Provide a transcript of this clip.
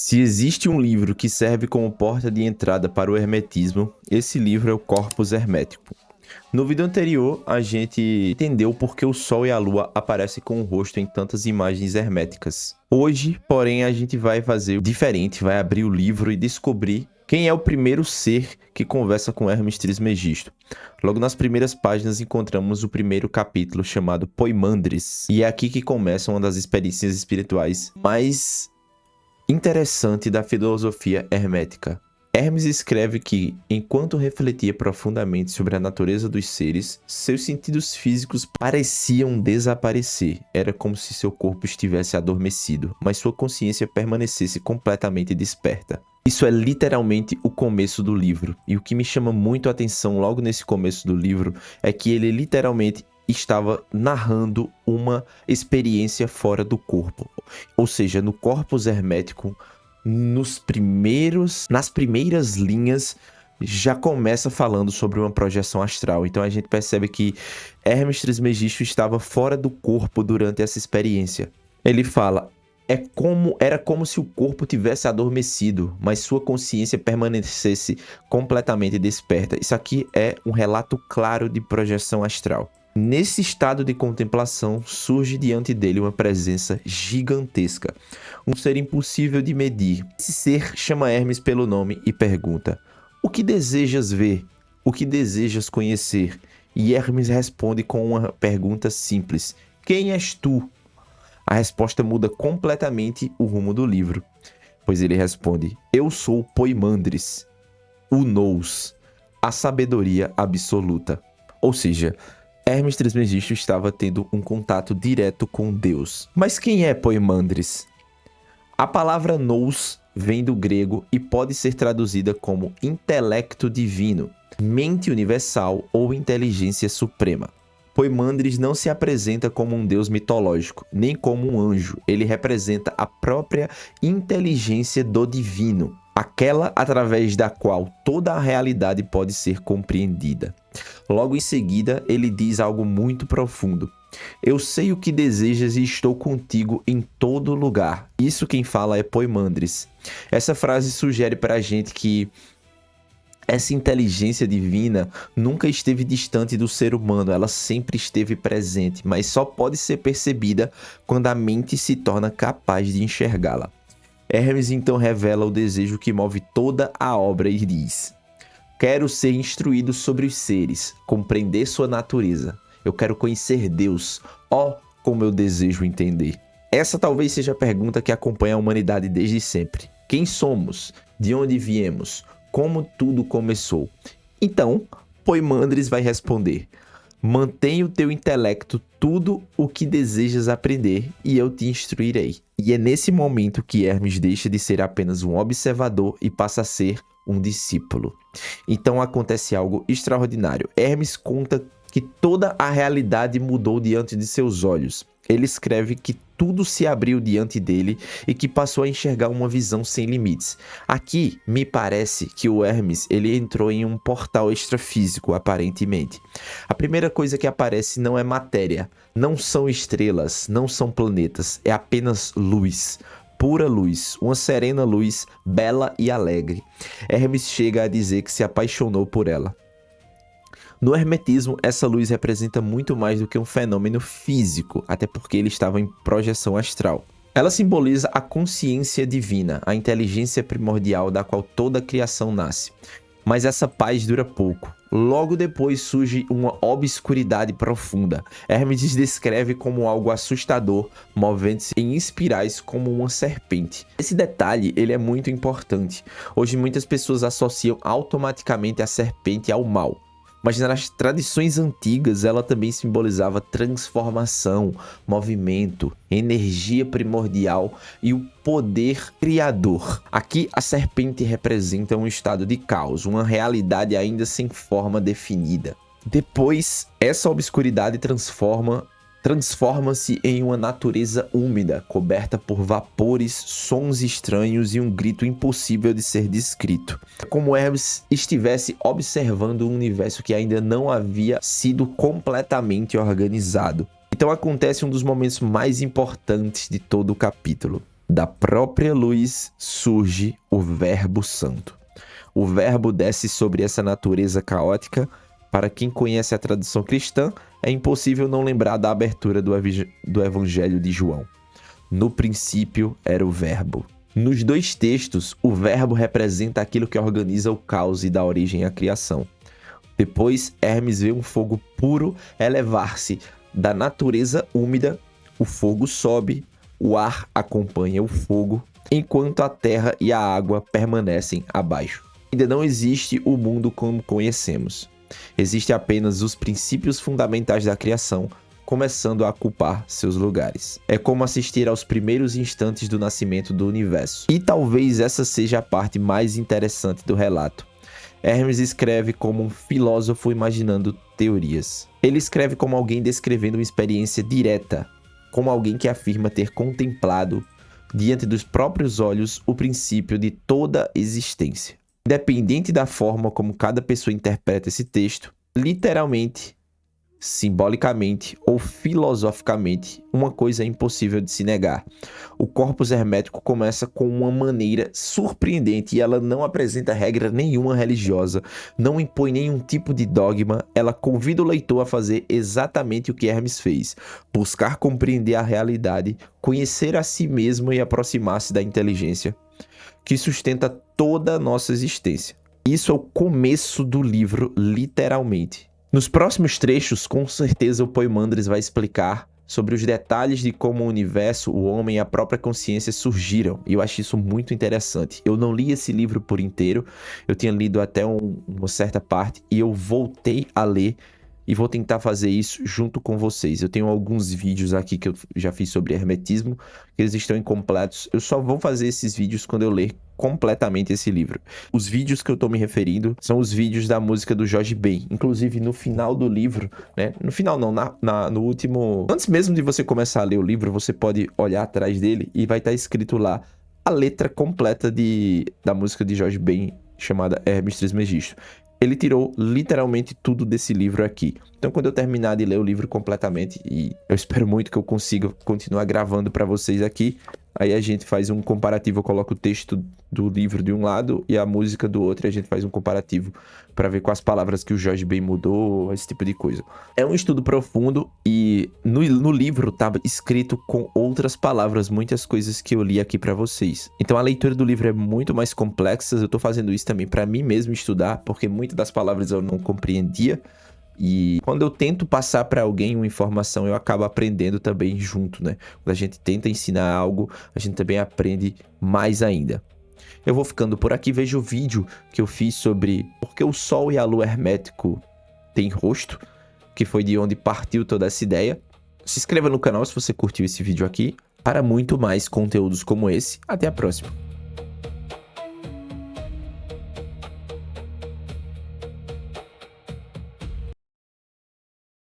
Se existe um livro que serve como porta de entrada para o hermetismo, esse livro é o Corpus Hermético. No vídeo anterior, a gente entendeu por que o Sol e a Lua aparecem com o rosto em tantas imagens herméticas. Hoje, porém, a gente vai fazer diferente, vai abrir o livro e descobrir quem é o primeiro ser que conversa com Hermes Trismegisto. Logo nas primeiras páginas encontramos o primeiro capítulo chamado Poimandres, e é aqui que começa uma das experiências espirituais mais interessante da filosofia hermética. Hermes escreve que, enquanto refletia profundamente sobre a natureza dos seres, seus sentidos físicos pareciam desaparecer. Era como se seu corpo estivesse adormecido, mas sua consciência permanecesse completamente desperta. Isso é literalmente o começo do livro, e o que me chama muito a atenção logo nesse começo do livro é que ele literalmente estava narrando uma experiência fora do corpo, ou seja, no corpus hermético. Nas primeiras linhas, já começa falando sobre uma projeção astral. Então a gente percebe que Hermes Trismegisto estava fora do corpo durante essa experiência. Ele fala, era como se o corpo tivesse adormecido, mas sua consciência permanecesse completamente desperta. Isso aqui é um relato claro de projeção astral. Nesse estado de contemplação, surge diante dele uma presença gigantesca, um ser impossível de medir. Esse ser chama Hermes pelo nome e pergunta: "O que desejas ver? O que desejas conhecer?" E Hermes responde com uma pergunta simples: "Quem és tu?" A resposta muda completamente o rumo do livro, pois ele responde: "Eu sou Poimandres, o Nous, a sabedoria absoluta." Ou seja, Hermes Trismegisto estava tendo um contato direto com Deus. Mas quem é Poimandres? A palavra nous vem do grego e pode ser traduzida como intelecto divino, mente universal ou inteligência suprema. Poimandres não se apresenta como um deus mitológico, nem como um anjo. Ele representa a própria inteligência do divino, aquela através da qual toda a realidade pode ser compreendida. Logo em seguida, ele diz algo muito profundo: "Eu sei o que desejas e estou contigo em todo lugar." Isso quem fala é Poimandres. Essa frase sugere para a gente que essa inteligência divina nunca esteve distante do ser humano, ela sempre esteve presente, mas só pode ser percebida quando a mente se torna capaz de enxergá-la. Hermes então revela o desejo que move toda a obra e diz: "Quero ser instruído sobre os seres, compreender sua natureza. Eu quero conhecer Deus. Oh, como eu desejo entender." Essa talvez seja a pergunta que acompanha a humanidade desde sempre. Quem somos? De onde viemos? Como tudo começou? Então, Poimandres vai responder: "Mantenha o teu intelecto tudo o que desejas aprender e eu te instruirei." E é nesse momento que Hermes deixa de ser apenas um observador e passa a ser um discípulo. Então acontece algo extraordinário. Hermes conta que toda a realidade mudou diante de seus olhos. Ele escreve que tudo se abriu diante dele e que passou a enxergar uma visão sem limites. Aqui, me parece que o Hermes ele entrou em um portal extrafísico, aparentemente. A primeira coisa que aparece não é matéria, não são estrelas, não são planetas, é apenas luz. Pura luz, uma serena luz, bela e alegre. Hermes chega a dizer que se apaixonou por ela. No hermetismo, essa luz representa muito mais do que um fenômeno físico, até porque ele estava em projeção astral. Ela simboliza a consciência divina, a inteligência primordial da qual toda a criação nasce. Mas essa paz dura pouco. Logo depois surge uma obscuridade profunda. Hermes descreve como algo assustador, movendo-se em espirais como uma serpente. Esse detalhe ele é muito importante. Hoje muitas pessoas associam automaticamente a serpente ao mal. Mas nas tradições antigas ela também simbolizava transformação, movimento, energia primordial e o poder criador. Aqui a serpente representa um estado de caos, uma realidade ainda sem forma definida. Depois, essa obscuridade transforma-se em uma natureza úmida, coberta por vapores, sons estranhos e um grito impossível de ser descrito. É como Hermes estivesse observando um universo que ainda não havia sido completamente organizado. Então acontece um dos momentos mais importantes de todo o capítulo. Da própria luz surge o Verbo Santo. O Verbo desce sobre essa natureza caótica. Para quem conhece a tradição cristã, é impossível não lembrar da abertura do Evangelho de João. No princípio era o Verbo. Nos dois textos, o Verbo representa aquilo que organiza o caos e dá origem à criação. Depois, Hermes vê um fogo puro elevar-se da natureza úmida, o fogo sobe, o ar acompanha o fogo, enquanto a terra e a água permanecem abaixo. Ainda não existe o mundo como conhecemos. Existem apenas os princípios fundamentais da criação, começando a ocupar seus lugares. É como assistir aos primeiros instantes do nascimento do universo. E talvez essa seja a parte mais interessante do relato. Hermes escreve como um filósofo imaginando teorias. Ele escreve como alguém descrevendo uma experiência direta, como alguém que afirma ter contemplado, diante dos próprios olhos, o princípio de toda existência. Independente da forma como cada pessoa interpreta esse texto, literalmente, simbolicamente ou filosoficamente, uma coisa é impossível de se negar. O corpus hermético começa com uma maneira surpreendente e ela não apresenta regra nenhuma religiosa, não impõe nenhum tipo de dogma, ela convida o leitor a fazer exatamente o que Hermes fez, buscar compreender a realidade, conhecer a si mesmo e aproximar-se da inteligência que sustenta toda a nossa existência. Isso é o começo do livro, literalmente. Nos próximos trechos, com certeza o Poimandres vai explicar sobre os detalhes de como o universo, o homem e a própria consciência surgiram. E eu acho isso muito interessante. Eu não li esse livro por inteiro, eu tinha lido até uma certa parte e eu voltei a ler e vou tentar fazer isso junto com vocês. Eu tenho alguns vídeos aqui que eu já fiz sobre hermetismo, que eles estão incompletos. Eu só vou fazer esses vídeos quando eu ler completamente esse livro. Os vídeos que eu tô me referindo são os vídeos da música do Jorge Ben. Inclusive, no final do livro, né? No final não, no último... Antes mesmo de você começar a ler o livro, você pode olhar atrás dele e vai estar escrito lá a letra completa da música de Jorge Ben, chamada Hermes Trismegisto. Ele tirou literalmente tudo desse livro aqui. Então, quando eu terminar de ler o livro completamente, e eu espero muito que eu consiga continuar gravando para vocês aqui, aí a gente faz um comparativo, eu coloco o texto do livro de um lado e a música do outro, e a gente faz um comparativo para ver quais palavras que o Jorge Ben mudou, esse tipo de coisa. É um estudo profundo e no livro tá escrito com outras palavras, muitas coisas que eu li aqui para vocês. Então a leitura do livro é muito mais complexa, eu tô fazendo isso também para mim mesmo estudar, porque muitas das palavras eu não compreendia. E quando eu tento passar para alguém uma informação, eu acabo aprendendo também junto, né? Quando a gente tenta ensinar algo, a gente também aprende mais ainda. Eu vou ficando por aqui, veja o vídeo que eu fiz sobre por que o Sol e a Lua hermético têm rosto, que foi de onde partiu toda essa ideia. Se inscreva no canal se você curtiu esse vídeo aqui, para muito mais conteúdos como esse. Até a próxima!